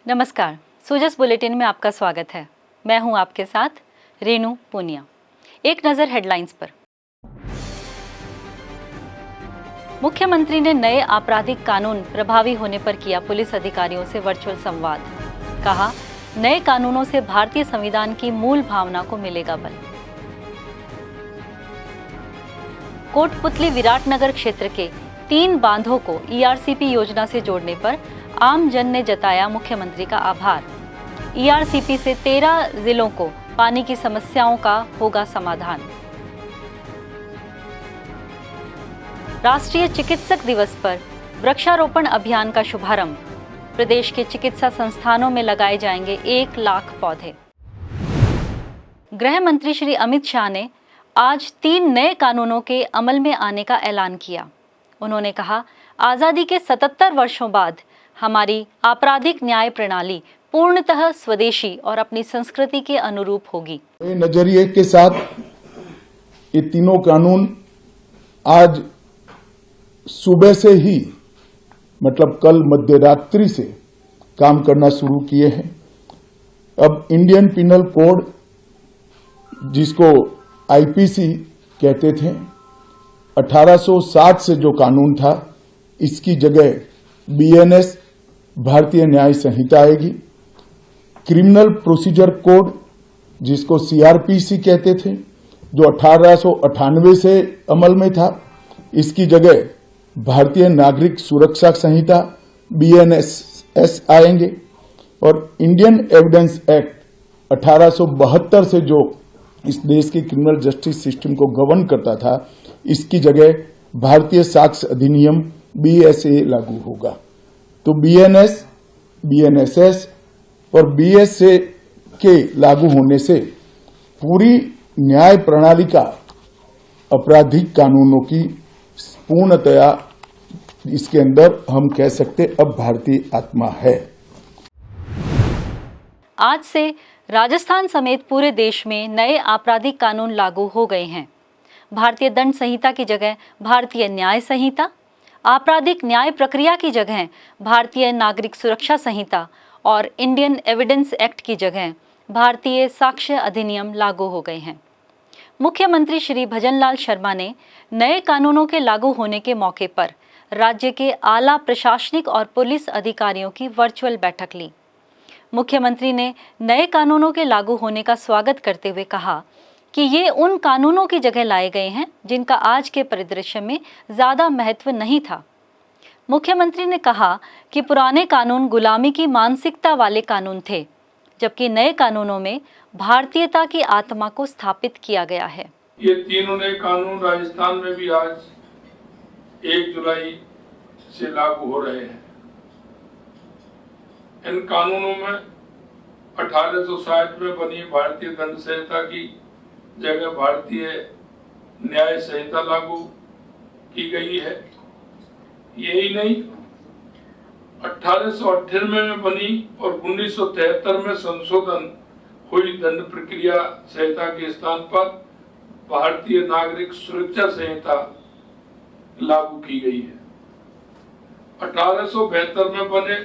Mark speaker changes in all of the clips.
Speaker 1: नमस्कार, सूजस बुलेटिन में आपका स्वागत है। मैं हूं आपके साथ रेनू पूनिया। एक नज़र हेडलाइंस पर। मुख्यमंत्री ने नए आपराधिक कानून प्रभावी होने पर किया पुलिस अधिकारियों से वर्चुअल संवाद। कहा, नए कानूनों से भारतीय संविधान की मूल भावना को मिलेगा बल। कोटपुतली विराटनगर क्षेत्र के 3 बांधों को ईआरसीपी योजना से जोड़ने पर आम जन ने जताया मुख्यमंत्री का आभार। ईआरसीपी से 13 जिलों को पानी की समस्याओं का होगा समाधान। राष्ट्रीय चिकित्सक दिवस पर वृक्षारोपण अभियान का शुभारंभ। प्रदेश के चिकित्सा संस्थानों में लगाए जाएंगे 1 लाख पौधे। गृह मंत्री श्री अमित शाह ने आज 3 नए कानूनों के अमल में आने का ऐलान किया। उन्होंने कहा, आज़ादी के 77 वर्षों बाद हमारी आपराधिक न्याय प्रणाली पूर्णतः स्वदेशी और अपनी संस्कृति के अनुरूप होगी।
Speaker 2: नजरिए के साथ ये तीनों कानून आज सुबह से ही मतलब कल मध्य रात्रि से काम करना शुरू किए हैं। अब इंडियन पिनल कोड, जिसको आईपीसी कहते थे, 1860 से जो कानून था, इसकी जगह बीएनएस भारतीय न्याय संहिता आएगी। क्रिमिनल प्रोसीजर कोड, जिसको सीआरपीसी कहते थे, जो 1898 से अमल में था, इसकी जगह भारतीय नागरिक सुरक्षा संहिता बीएनएस आएंगे। और इंडियन एविडेंस एक्ट 1872 से जो इस देश के क्रिमिनल जस्टिस सिस्टम को गवर्न करता था, इसकी जगह भारतीय साक्ष्य अधिनियम बीएसए लागू होगा। तो बीएनएस, बीएनएसएस और बीएसए के लागू होने से पूरी न्याय प्रणाली का आपराधिक कानूनों की पूर्णतया इसके अंदर हम कह सकते अब भारतीय आत्मा है।
Speaker 1: आज से राजस्थान समेत पूरे देश में नए आपराधिक कानून लागू हो गए हैं। भारतीय दंड संहिता की जगह भारतीय न्याय संहिता, आपराधिक न्याय प्रक्रिया की जगह भारतीय नागरिक सुरक्षा संहिता और इंडियन एविडेंस एक्ट की जगह भारतीय साक्ष्य अधिनियम लागू हो गए हैं। मुख्यमंत्री श्री भजनलाल शर्मा ने नए कानूनों के लागू होने के मौके पर राज्य के आला प्रशासनिक और पुलिस अधिकारियों की वर्चुअल बैठक ली। मुख्यमंत्री ने नए कानूनों के लागू होने का स्वागत करते हुए कहा कि ये उन कानूनों की जगह लाए गए हैं जिनका आज के परिदृश्य में ज़्यादा महत्व नहीं था। मुख्यमंत्री ने कहा कि पुराने कानून गुलामी की मानसिकता वाले कानून थे, जबकि नए कानूनों में भारतीयता की आत्मा को स्थापित किया गया है।
Speaker 3: ये तीनों नए कानून राजस्थान में भी आज 1 जुलाई से लागू हो रहे हैं। इन कानूनों में 1860 में बनी भारतीय दंड संहिता की जगह भारतीय न्याय संहिता लागू की गई है। यही नहीं, 1898 में बनी और 1973 में संशोधन हुई दंड प्रक्रिया संहिता के स्थान पर भारतीय नागरिक सुरक्षा संहिता लागू की गई है। 1872 में बने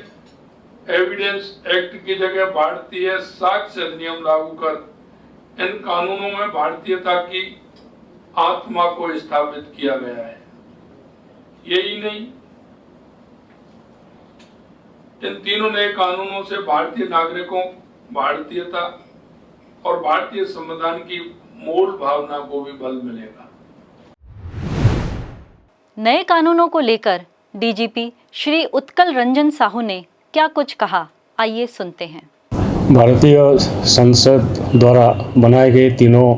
Speaker 3: एविडेंस एक्ट की जगह भारतीय साक्ष्य अधिनियम लागू कर इन कानूनों में भारतीयता की आत्मा को स्थापित किया गया है। यही नहीं, इन तीनों नए कानूनों से भारतीय नागरिकों, भारतीयता और भारतीय संविधान की मूल भावना को भी बल मिलेगा।
Speaker 1: नए कानूनों को लेकर डीजीपी श्री उत्कल रंजन साहू ने क्या कुछ कहा, आइए सुनते हैं।
Speaker 4: भारतीय संसद द्वारा बनाए गए तीनों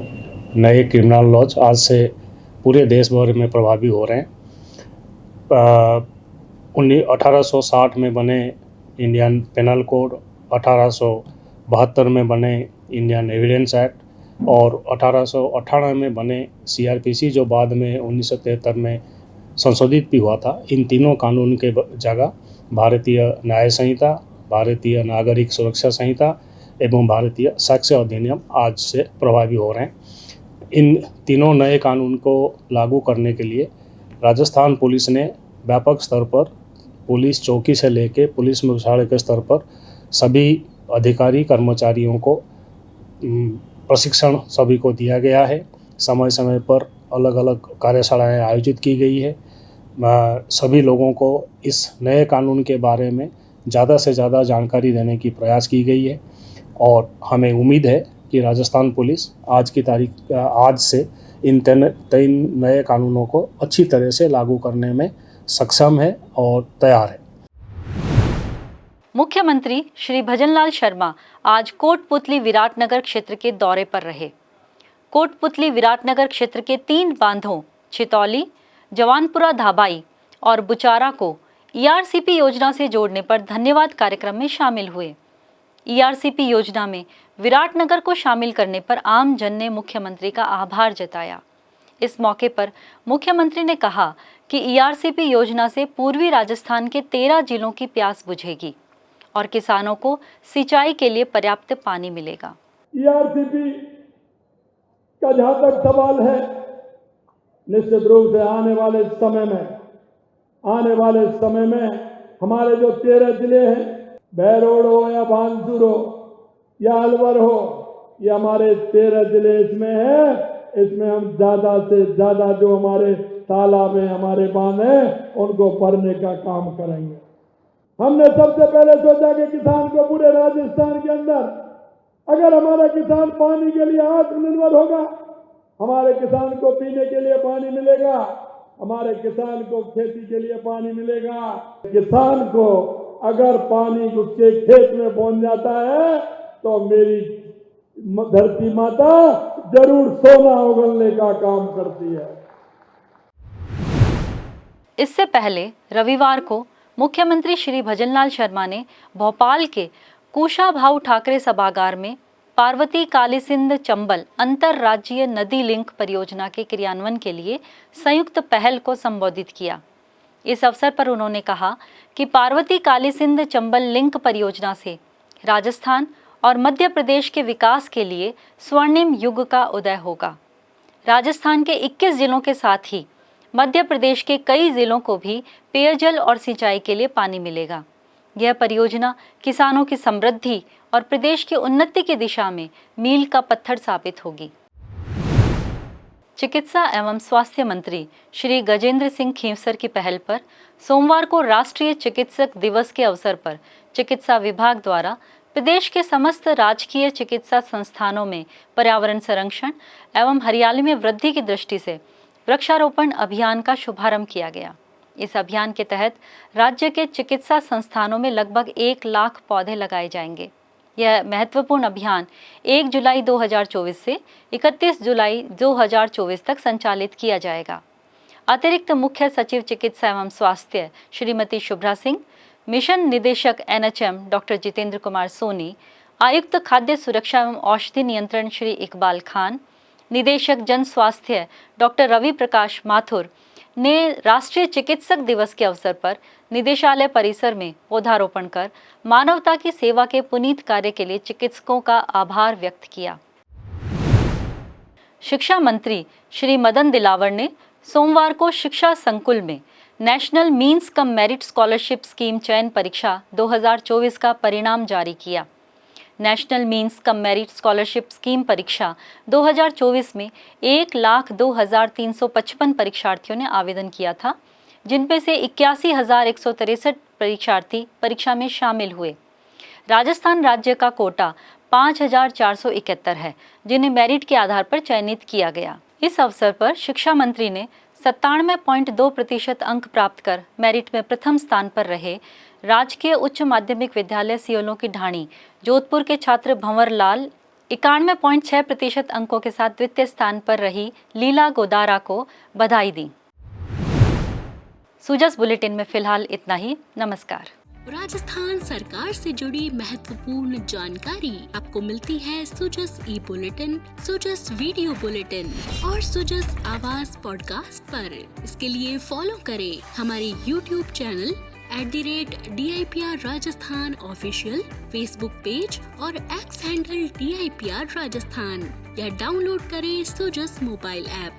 Speaker 4: नए क्रिमिनल लॉज आज से पूरे देश भर में प्रभावी हो रहे हैं। 1860 में बने इंडियन पेनल कोड, 1872 में बने इंडियन एविडेंस एक्ट और 1898 में बने सीआरपीसी, जो बाद में 1973 में संशोधित भी हुआ था। इन तीनों कानून के जगह भारतीय न्याय संहिता, भारतीय नागरिक सुरक्षा संहिता एवं भारतीय साक्ष्य अधिनियम आज से प्रभावी हो रहे हैं। इन तीनों नए कानून को लागू करने के लिए राजस्थान पुलिस ने व्यापक स्तर पर पुलिस चौकी से लेकर पुलिस मुख्यालय के स्तर पर सभी अधिकारी कर्मचारियों को प्रशिक्षण सभी को दिया गया है। समय समय पर अलग अलग कार्यशालाएं आयोजित की गई है। सभी लोगों को इस नए कानून के बारे में ज़्यादा से ज़्यादा जानकारी देने की प्रयास की गई है और हमें उम्मीद है कि राजस्थान पुलिस आज से इन 3 नए कानूनों को अच्छी तरह से लागू करने में सक्षम है और तैयार है।
Speaker 1: मुख्यमंत्री श्री भजनलाल शर्मा आज कोटपुतली विराटनगर क्षेत्र के दौरे पर रहे। कोटपुतली विराटनगर क्षेत्र के 3 बांधों छितौली, जवानपुरा धाबाई और बुचारा को ईआरसीपी योजना से जोड़ने पर धन्यवाद कार्यक्रम में शामिल हुए। ईआरसीपी योजना में विराटनगर को शामिल करने पर आम जन ने मुख्यमंत्री का आभार जताया। इस मौके पर मुख्यमंत्री ने कहा कि ईआरसीपी योजना से पूर्वी राजस्थान के 13 जिलों की प्यास बुझेगी और किसानों को सिंचाई के लिए पर्याप्त पानी मिलेगा।
Speaker 5: ईआरसीपी का जहां तक सवाल है, निश्चित रूप से आने वाले समय में हमारे जो 13 जिले हैं, बहरोड हो या बानसूर हो या अलवर हो, ये हमारे 13 जिले इसमें है। इसमें हम ज्यादा से ज्यादा जो हमारे तालाब हैं, हमारे बांध हैं, उनको भरने का काम करेंगे। हमने सबसे पहले सोचा कि किसान को पूरे राजस्थान के अंदर अगर हमारा किसान पानी के लिए आत्मनिर्भर होगा, हमारे किसान को पीने के लिए पानी मिलेगा, हमारे किसान को खेती के लिए पानी मिलेगा। किसान को अगर पानी उसके खेत में पहुंच जाता है तो मेरी धरती माता जरूर सोना उगलने का काम करती है।
Speaker 1: इससे पहले रविवार को मुख्यमंत्री श्री भजनलाल शर्मा ने भोपाल के कुशाभाऊ ठाकरे सभागार में पार्वती कालीसिंध चंबल अंतरराज्यीय नदी लिंक परियोजना के क्रियान्वयन के लिए संयुक्त पहल को संबोधित किया। इस अवसर पर उन्होंने कहा कि पार्वती कालीसिंध चंबल लिंक परियोजना से राजस्थान और मध्य प्रदेश के विकास के लिए स्वर्णिम युग का उदय होगा। राजस्थान के 21 जिलों के साथ ही मध्य प्रदेश के कई जिलों को भी पेयजल और सिंचाई के लिए पानी मिलेगा। यह परियोजना किसानों की समृद्धि और प्रदेश की उन्नति की दिशा में मील का पत्थर साबित होगी। चिकित्सा एवं स्वास्थ्य मंत्री श्री गजेंद्र सिंह खींवसर की पहल पर सोमवार को राष्ट्रीय चिकित्सक दिवस के अवसर पर चिकित्सा विभाग द्वारा प्रदेश के समस्त राजकीय चिकित्सा संस्थानों में पर्यावरण संरक्षण एवं हरियाली में वृद्धि की दृष्टि से वृक्षारोपण अभियान का शुभारंभ किया गया। इस अभियान के तहत राज्य के चिकित्सा संस्थानों में लगभग 1 लाख पौधे लगाए जाएंगे। यह महत्वपूर्ण अभियान 1 जुलाई 2024 से 31 जुलाई 2024 तक संचालित किया जाएगा। अतिरिक्त मुख्य सचिव चिकित्सा एवं स्वास्थ्य श्रीमती शुभ्रा सिंह, मिशन निदेशक NHM डॉक्टर जितेंद्र कुमार सोनी, आयुक्त खाद्य सुरक्षा एवं औषधि नियंत्रण श्री इकबाल खान, निदेशक जन स्वास्थ्य डॉक्टर रवि प्रकाश माथुर ने राष्ट्रीय चिकित्सक दिवस के अवसर पर निदेशालय परिसर में पौधारोपण कर मानवता की सेवा के पुनीत कार्य के लिए चिकित्सकों का आभार व्यक्त किया। शिक्षा मंत्री श्री मदन दिलावर ने सोमवार को शिक्षा संकुल में national means cum merit scholarship scheme चयन परीक्षा 2024 का परिणाम जारी किया। National means cum merit scholarship scheme परीक्षा 2024 में 1,02,355 परीक्षार्थियों ने आवेदन किया था, जिनमें से 81,163 परीक्षार्थी परीक्षा में शामिल हुए। राजस्थान राज्य का कोटा 5,471 है, जिन्हें मेरिट के आधार पर चयनित किया गया। इस अवसर पर शिक्षा मंत्री ने 97.2% अंक प्राप्त कर मेरिट में प्रथम स्थान पर रहे राजकीय उच्च माध्यमिक विद्यालय सियोलों की ढाणी जोधपुर के छात्र भंवर लाल, 91.6% अंकों के साथ द्वितीय स्थान पर रही लीला गोदारा को बधाई दी। सुजस बुलेटिन में फिलहाल इतना ही। नमस्कार।
Speaker 6: राजस्थान सरकार से जुड़ी महत्वपूर्ण जानकारी आपको मिलती है सुजस ई बुलेटिन, सुजस वीडियो बुलेटिन और सुजस आवाज पॉडकास्ट पर। इसके लिए फॉलो करें हमारे YouTube channel @DIPR Rajasthan official, Facebook page और X हैंडल DIPR राजस्थान या डाउनलोड करें सुजस मोबाइल ऐप।